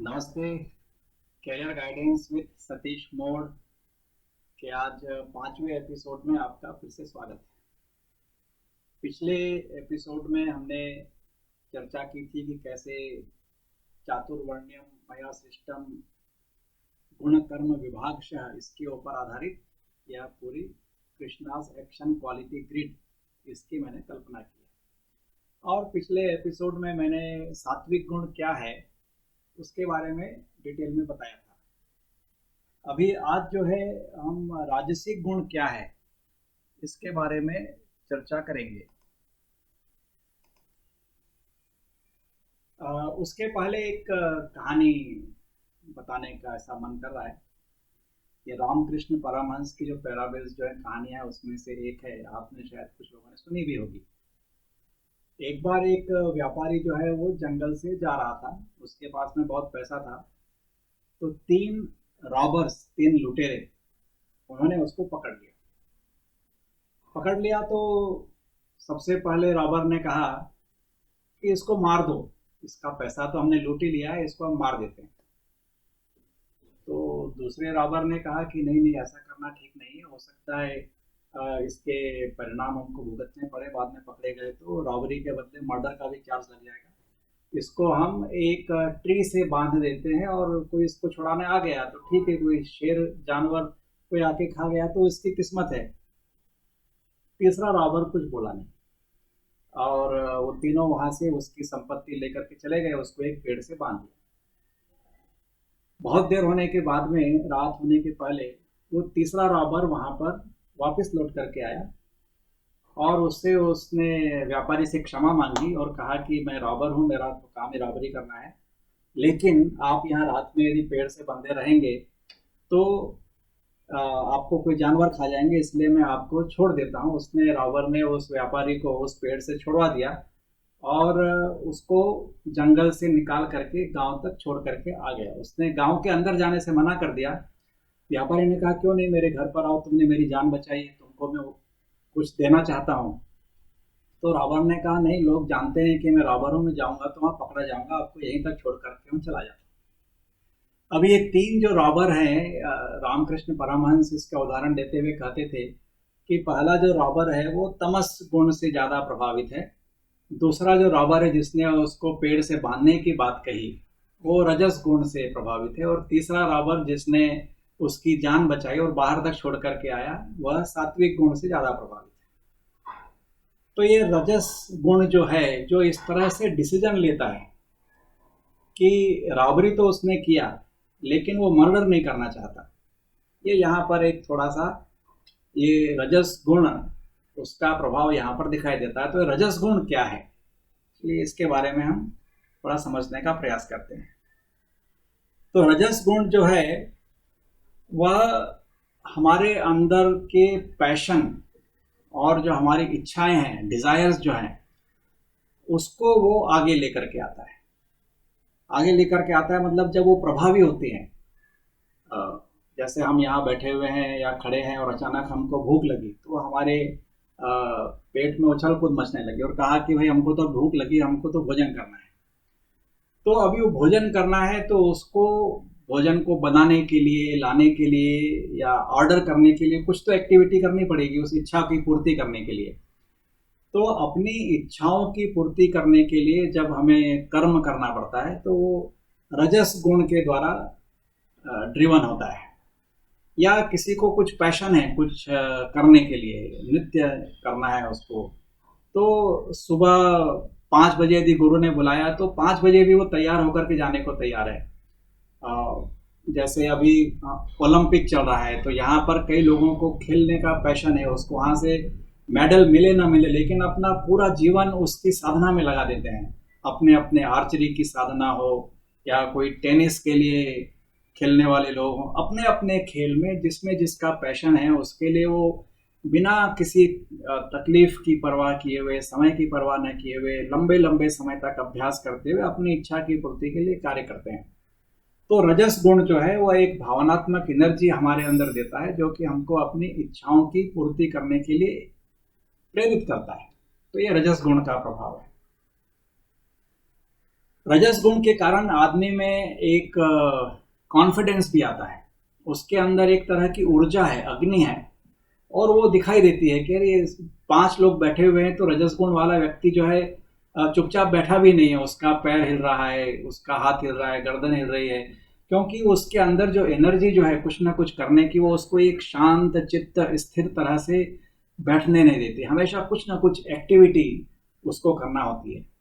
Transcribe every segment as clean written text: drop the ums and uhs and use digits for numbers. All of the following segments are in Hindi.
नमस्ते। कैरियर गाइडेंस विद सतीश मोड़ के आज पांचवें एपिसोड में आपका फिर से स्वागत है। पिछले एपिसोड में हमने चर्चा की थी कि कैसे चातुर्वर्ण्यम मया सिस्टम गुण कर्म विभागशः इसके ऊपर आधारित यह पूरी कृष्णास एक्शन क्वालिटी ग्रिड इसकी मैंने कल्पना की। और पिछले एपिसोड में मैंने सात्विक गुण क्या है उसके बारे में डिटेल में बताया था। अभी आज जो है हम राजसिक गुण क्या है इसके बारे में चर्चा करेंगे। उसके पहले एक कहानी बताने का ऐसा मन कर रहा है। ये रामकृष्ण परमहंस की जो पैराबल्स जो है कहानियां है उसमें से एक है, आपने शायद कुछ लोगों ने सुनी भी होगी। एक बार एक व्यापारी जो है वो जंगल से जा रहा था, उसके पास में बहुत पैसा था। तो तीन रॉबर्स, तीन लुटेरे, उन्होंने उसको पकड़ लिया। तो सबसे पहले रॉबर ने कहा कि इसको मार दो, इसका पैसा तो हमने लूट ही लिया है, इसको हम मार देते हैं। तो दूसरे रॉबर ने कहा कि नहीं नहीं, ऐसा करना ठीक नहीं है, हो सकता है इसके परिणाम हमको भुगतने पड़े, बाद में पकड़े गए तो रॉबरी के बदले मर्डर का भी चार्ज लग जाएगा। इसको हम एक ट्री से बांध देते हैं और कोई इसको छुड़ाने आ गया तो ठीक है, कोई शेर जानवर कोई आके खा गया तो इसकी किस्मत है। तीसरा रॉबर कुछ बोला नहीं और वो तीनों वहां से उसकी संपत्ति लेकर के चले गए, उसको एक पेड़ से बांध दिया। बहुत देर होने के बाद में, रात होने के पहले, वो तीसरा रॉबर वहां पर वापस लौट करके आया और उससे उसने व्यापारी से क्षमा मांगी और कहा कि मैं रॉबर हूँ, मेरा तो काम ही रॉबरी करना है, लेकिन आप यहाँ रात में यदि पेड़ से बंधे रहेंगे तो आपको कोई जानवर खा जाएंगे, इसलिए मैं आपको छोड़ देता हूँ। उसने, रॉबर ने उस व्यापारी को उस पेड़ से छुड़वा दिया और उसको जंगल से निकाल करके गांव तक छोड़ करके आ गया। उसने गांव के अंदर जाने से मना कर दिया। व्यापारी ने कहा क्यों नहीं, मेरे घर पर आओ, तुमने मेरी जान बचाई है, तुमको मैं कुछ देना चाहता हूँ। तो रॉबर ने कहा नहीं, लोग जानते हैं कि मैं रॉबर हूँ, मैं जाऊंगा तो वहां पकड़ा जाऊंगा, आपको यहीं तक छोड़ करके मैं चला जाता हूँ। अब ये तीन जो रॉबर हैं, रामकृष्ण परमहंस इसका उदाहरण देते हुए कहते थे कि पहला जो रॉबर है वो तमस गुण से ज्यादा प्रभावित है। दूसरा जो रॉबर है जिसने उसको पेड़ से बांधने की बात कही वो रजस गुण से प्रभावित है, और तीसरा रॉबर जिसने उसकी जान बचाई और बाहर तक छोड़ करके आया वह सात्विक गुण से ज्यादा प्रभावित है। तो ये रजस गुण जो है, जो इस तरह से डिसीजन लेता है कि रॉबरी तो उसने किया लेकिन वो मर्डर नहीं करना चाहता, ये यहाँ पर एक थोड़ा सा ये रजस गुण उसका प्रभाव यहाँ पर दिखाई देता है। तो रजस गुण क्या है, इसलिए इसके बारे में हम थोड़ा समझने का प्रयास करते हैं। तो रजस गुण जो है वह हमारे अंदर के पैशन और जो हमारी इच्छाएं हैं, डिजायर्स जो हैं, उसको वो आगे लेकर के आता है। आगे लेकर के आता है मतलब जब वो प्रभावी होते हैं। जैसे हम यहाँ बैठे हुए हैं या खड़े हैं और अचानक हमको भूख लगी तो हमारे पेट में उछल कूद मचने लगी और कहा कि भाई हमको तो भूख लगी, हमको तो भोजन करना है। तो अभी वो भोजन करना है तो उसको भोजन को बनाने के लिए, लाने के लिए या ऑर्डर करने के लिए कुछ तो एक्टिविटी करनी पड़ेगी उस इच्छा की पूर्ति करने के लिए। तो अपनी इच्छाओं की पूर्ति करने के लिए जब हमें कर्म करना पड़ता है तो वो रजस गुण के द्वारा ड्रिवन होता है। या किसी को कुछ पैशन है कुछ करने के लिए, नृत्य करना है उसको, तो सुबह 5 बजे यदि गुरु ने बुलाया तो 5 बजे भी वो तैयार होकर के जाने को तैयार है। जैसे अभी ओलंपिक चल रहा है तो यहाँ पर कई लोगों को खेलने का पैशन है, उसको वहाँ से मेडल मिले ना मिले लेकिन अपना पूरा जीवन उसकी साधना में लगा देते हैं। अपने अपने आर्चरी की साधना हो या कोई टेनिस के लिए खेलने वाले लोग हों, अपने अपने खेल में जिसमें जिसका पैशन है उसके लिए वो बिना किसी तकलीफ की परवाह किए हुए, समय की परवाह न किए हुए, लंबे लंबे समय तक अभ्यास करते हुए अपनी इच्छा की पूर्ति के लिए कार्य करते हैं। तो रजस गुण जो है वह एक भावनात्मक एनर्जी हमारे अंदर देता है जो कि हमको अपनी इच्छाओं की पूर्ति करने के लिए प्रेरित करता है। तो ये रजस गुण का प्रभाव है। रजस गुण के कारण आदमी में एक कॉन्फिडेंस भी आता है, उसके अंदर एक तरह की ऊर्जा है, अग्नि है, और वो दिखाई देती है कि अरे 5 लोग बैठे हुए हैं तो रजस गुण वाला व्यक्ति जो है चुपचाप बैठा भी नहीं है, उसका पैर हिल रहा है, उसका हाथ हिल रहा है, गर्दन हिल रही है, क्योंकि उसके अंदर जो एनर्जी जो है कुछ ना कुछ करने की, वो उसको एक शांत चित्त स्थिर तरह से बैठने नहीं देती, हमेशा कुछ ना कुछ एक्टिविटी उसको करना होती है।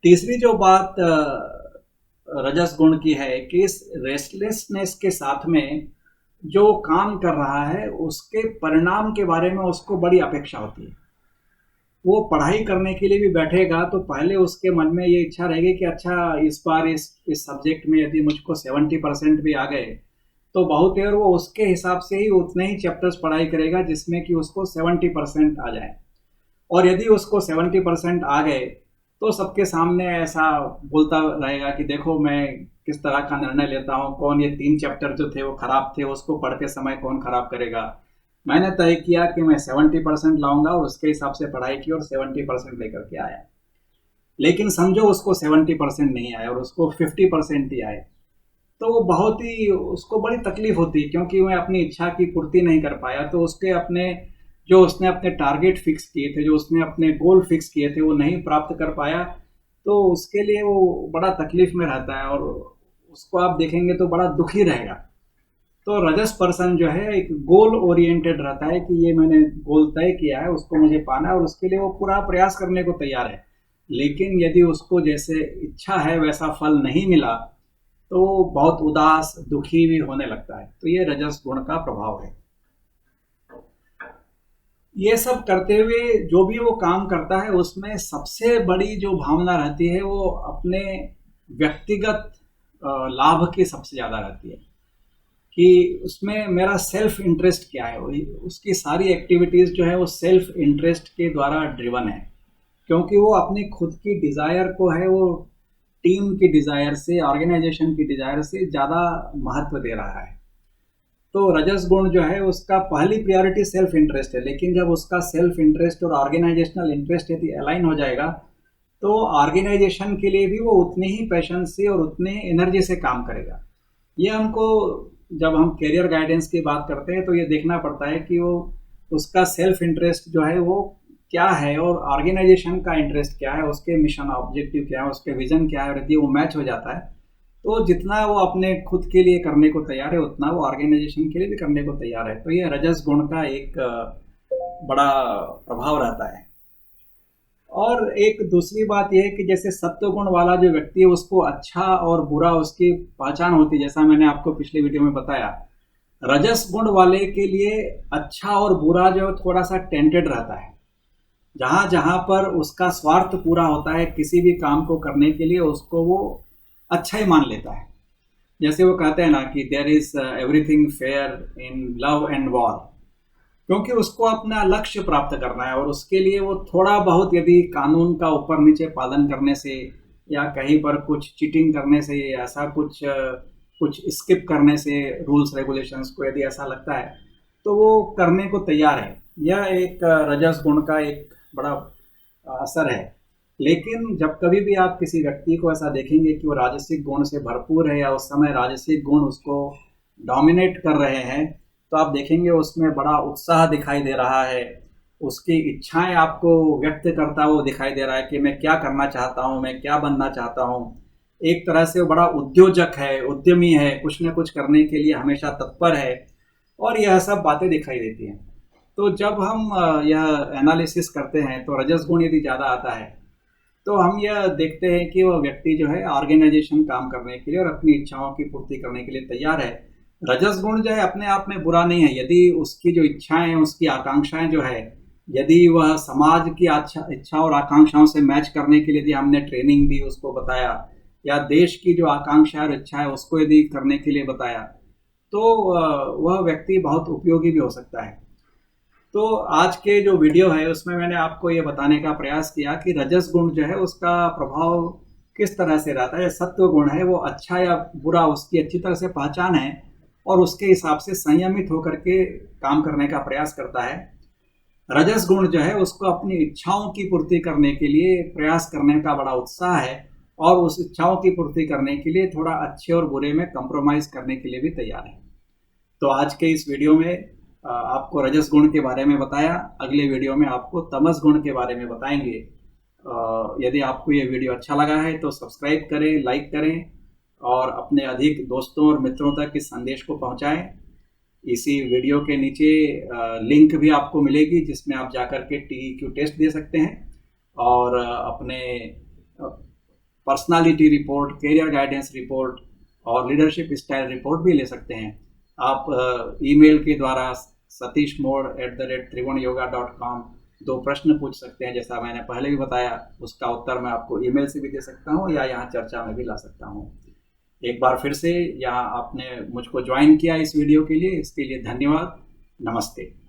तीसरी जो बात रजस गुण की है कि इस रेस्टलेसनेस के साथ में जो काम कर रहा है उसके परिणाम के बारे में उसको बड़ी अपेक्षा होती है। वो पढ़ाई करने के लिए भी बैठेगा तो पहले उसके मन में ये इच्छा रहेगी कि अच्छा इस बार इस सब्जेक्ट में यदि मुझको 70% भी आ गए तो बहुत है, और वो उसके हिसाब से ही उतने ही चैप्टर्स पढ़ाई करेगा जिसमें कि उसको 70% आ जाए। और यदि उसको 70% आ गए तो सबके सामने ऐसा बोलता रहेगा कि देखो मैं किस तरह का निर्णय लेता हूँ, कौन ये 3 चैप्टर जो थे वो खराब थे, उसको पढ़ते समय कौन खराब करेगा। मैंने तय किया कि मैं 70% लाऊंगा और उसके हिसाब से पढ़ाई की और 70% लेकर के आया। लेकिन समझो उसको 70% नहीं आया और उसको 50% ही आए, तो वो बहुत ही उसको बड़ी तकलीफ होती है, क्योंकि मैं अपनी इच्छा की पूर्ति नहीं कर पाया। तो उसके अपने जो उसने अपने टारगेट फिक्स किए थे, जो उसने अपने गोल फिक्स किए थे, वो नहीं प्राप्त कर पाया, तो उसके लिए वो बड़ा तकलीफ में रहता है और उसको आप देखेंगे तो बड़ा दुखी रहेगा। तो रजस पर्सन जो है एक गोल ओरिएंटेड रहता है कि ये मैंने गोल तय किया है, उसको मुझे पाना है और उसके लिए वो पूरा प्रयास करने को तैयार है। लेकिन यदि उसको जैसे इच्छा है वैसा फल नहीं मिला तो बहुत उदास दुखी भी होने लगता है। तो ये रजस गुण का प्रभाव है। ये सब करते हुए जो भी वो काम करता है उसमें सबसे बड़ी जो भावना रहती है वो अपने व्यक्तिगत लाभ की सबसे ज़्यादा रहती है कि उसमें मेरा सेल्फ इंटरेस्ट क्या है। उसकी सारी एक्टिविटीज़ जो है वो सेल्फ इंटरेस्ट के द्वारा ड्रिवन है, क्योंकि वो अपनी खुद की डिज़ायर को है वो टीम की डिज़ायर से, ऑर्गेनाइजेशन की डिज़ायर से ज़्यादा महत्व दे रहा है। तो रजस गुण जो है उसका पहली प्रायोरिटी सेल्फ इंटरेस्ट है, लेकिन जब उसका सेल्फ इंटरेस्ट और ऑर्गेनाइजेशनल इंटरेस्ट यदि अलाइन हो जाएगा तो ऑर्गेनाइजेशन के लिए भी वो उतनी ही पैशन से और उतने एनर्जी से काम करेगा। ये हमको जब हम करियर गाइडेंस की बात करते हैं तो ये देखना पड़ता है कि वो उसका सेल्फ इंटरेस्ट जो है वो क्या है और ऑर्गेनाइजेशन का इंटरेस्ट क्या है, उसके मिशन ऑब्जेक्टिव क्या है, उसके विजन क्या है, और यदि वो मैच हो जाता है तो जितना वो अपने खुद के लिए करने को तैयार है उतना वो ऑर्गेनाइजेशन के लिए भी करने को तैयार है। तो ये रजस गुण का एक बड़ा प्रभाव रहता है। और एक दूसरी बात यह है कि जैसे सत्व गुण वाला जो व्यक्ति है उसको अच्छा और बुरा उसकी पहचान होती है, जैसा मैंने आपको पिछले वीडियो में बताया। रजस गुण वाले के लिए अच्छा और बुरा जो थोड़ा सा टेंटेड रहता है, जहां जहां पर उसका स्वार्थ पूरा होता है किसी भी काम को करने के लिए उसको वो अच्छा ही मान लेता है। जैसे वो कहते हैं ना कि there is everything fair in love and war, क्योंकि उसको अपना लक्ष्य प्राप्त करना है और उसके लिए वो थोड़ा बहुत यदि कानून का ऊपर नीचे पालन करने से या कहीं पर कुछ चीटिंग करने से, ऐसा कुछ स्किप करने से रूल्स रेगुलेशंस को यदि ऐसा लगता है तो वो करने को तैयार है। यह एक रजस गुण का एक बड़ा असर है। लेकिन जब कभी भी आप किसी व्यक्ति को ऐसा देखेंगे कि वो राजसिक गुण से भरपूर है या उस समय राजसिक गुण उसको डोमिनेट कर रहे हैं, तो आप देखेंगे उसमें बड़ा उत्साह दिखाई दे रहा है, उसकी इच्छाएं आपको व्यक्त करता हुआ दिखाई दे रहा है कि मैं क्या करना चाहता हूँ, मैं क्या बनना चाहता हूँ। एक तरह से वो बड़ा उद्योजक है, उद्यमी है, कुछ न कुछ करने के लिए हमेशा तत्पर है, और यह सब बातें दिखाई देती हैं। तो जब हम यह एनालिसिस करते हैं तो रजस गुण यदि ज़्यादा आता है तो हम यह देखते हैं कि वह व्यक्ति जो है ऑर्गेनाइजेशन काम करने के लिए और अपनी इच्छाओं की पूर्ति करने के लिए तैयार है। रजस गुण जो है अपने आप में बुरा नहीं है, यदि उसकी जो इच्छाएं हैं, उसकी आकांक्षाएं जो है, यदि वह समाज की इच्छा और आकांक्षाओं से मैच करने के लिए यदि हमने ट्रेनिंग दी, उसको बताया, या देश की जो आकांक्षा और इच्छा है उसको यदि करने के लिए बताया, तो वह व्यक्ति बहुत उपयोगी भी हो सकता है। तो आज के जो वीडियो है उसमें मैंने आपको ये बताने का प्रयास किया कि रजस गुण जो है उसका प्रभाव किस तरह से रहता है। सत्व गुण है वो अच्छा या बुरा उसकी अच्छी तरह से पहचान है और उसके हिसाब से संयमित होकर के काम करने का प्रयास करता है। रजस गुण जो है उसको अपनी इच्छाओं की पूर्ति करने के लिए प्रयास करने का बड़ा उत्साह है और उस इच्छाओं की पूर्ति करने के लिए थोड़ा अच्छे और बुरे में कंप्रोमाइज करने के लिए भी तैयार है। तो आज के इस वीडियो में आपको रजस गुण के बारे में बताया, अगले वीडियो में आपको तमस गुण के बारे में बताएंगे। यदि आपको ये वीडियो अच्छा लगा है तो सब्सक्राइब करें, लाइक करें और अपने अधिक दोस्तों और मित्रों तक इस संदेश को पहुंचाएं। इसी वीडियो के नीचे लिंक भी आपको मिलेगी जिसमें आप जाकर के TEQ टेस्ट दे सकते हैं और अपने personality report, career guidance report और लीडरशिप स्टाइल रिपोर्ट भी ले सकते हैं। आप ईमेल के द्वारा satish.more@trigunyoga.com 2 प्रश्न पूछ सकते हैं, जैसा मैंने पहले भी बताया। उसका उत्तर मैं आपको ईमेल से भी दे सकता हूं या यहाँ चर्चा में भी ला सकता हूं। एक बार फिर से यहाँ आपने मुझको ज्वाइन किया इस वीडियो के लिए, इसके लिए धन्यवाद। नमस्ते।